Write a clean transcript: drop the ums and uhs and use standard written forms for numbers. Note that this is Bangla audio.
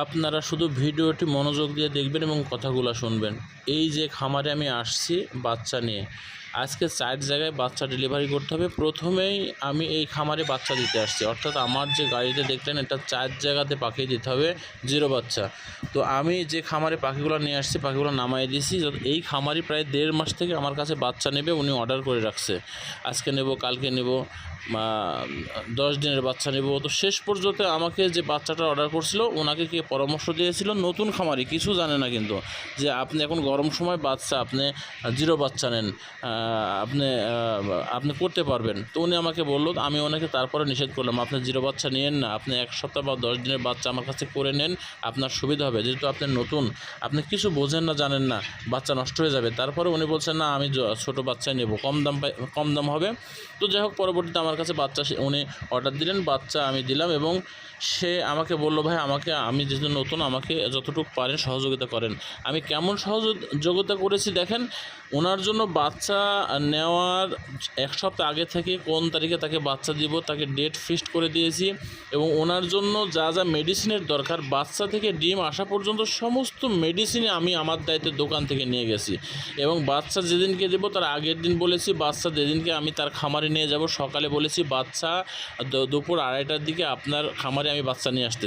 আপনারা শুধু ভিডিওটি মনোযোগ দিয়ে দেখবেন এবং কথাগুলো শুনবেন। এই যে খামারে আমি আসছি বাচ্চা নিয়ে, আজকে 4 জায়গায় বাচ্চা ডেলিভারি করতে হবে। প্রথমেই আমি এই খামারে বাচ্চা দিতে আসছি, অর্থাৎ আমার যে গাড়িতে দেখলেন এটা 4 জায়গাতে পাঠিয়ে দিতে হবে 0 বাচ্চা। তো আমি যে খামারে পাখিগুলো নিয়ে আসছি পাখিগুলো নামাই দিয়েছি। এই খামারি প্রায় 1.5 মাস থেকে আমার কাছে বাচ্চা নেবে, উনি অর্ডার করে রাখছে, আজকে নেব, কালকে নেব, 10 দিনের বাচ্চা নেব। তো শেষ পর্যন্ত আমাকে যে বাচ্চাটা অর্ডার করছিল ওনাকে কে পরামর্শ দিয়েছিল, নতুন খামারি কিছু জানে না কিন্তু, যে আপনি এখন গরম সময় বাচ্চা আপনি 0 বাচ্চা নেন, আপনি করতে পারবেন। তো উনি আমাকে বললো, আমি ওনাকে তারপরে নিষেধ করলাম, আপনি 0 বাচ্চা নিয়েন না, আপনি 1 সপ্তাহ বা 10 দিনের বাচ্চা আমার কাছে করে নেন, আপনার সুবিধা হবে, যেহেতু আপনি নতুন, আপনি কিছু বোঝেন না, জানেন না, বাচ্চা নষ্ট হয়ে যাবে। তারপরে উনি বলছেন না আমি ছোটো বাচ্চাই নেব, কম দাম হবে। তো যাই হোক, পরবর্তীতে আমার কাছে বাচ্চা উনি অর্ডার দিলেন, বাচ্চা আমি দিলাম এবং সে আমাকে বলল, ভাই আমি যেহেতু নতুন, আমাকে যতটুকু পারেন সহযোগিতা করেন। আমি কেমন সহযোগিতা করেছি দেখেন, ওনার জন্য বাচ্চা নেওয়ার 1 সপ্তাহ আগে থেকে কোন তারিখে তাকে বাচ্চা দিব তাকে ডেট ফিক্সড করে দিয়েছি, এবং ওনার জন্য যা যা মেডিসিনের দরকার বাচ্চা থেকে ডিম আসা পর্যন্ত সমস্ত মেডিসিনই আমি আমার দায়িত্বে দোকান থেকে নিয়ে গেছি। এবং বাচ্চা যেদিনকে দেবো তার আগের দিন বলেছি, বাচ্চা যেদিনকে আমি তার খামারে নিয়ে যাব সকালে বলেছি বাচ্চা দুপুর 2:30টার দিকে আপনার খামারে আমি বাচ্চা নিয়ে আসতে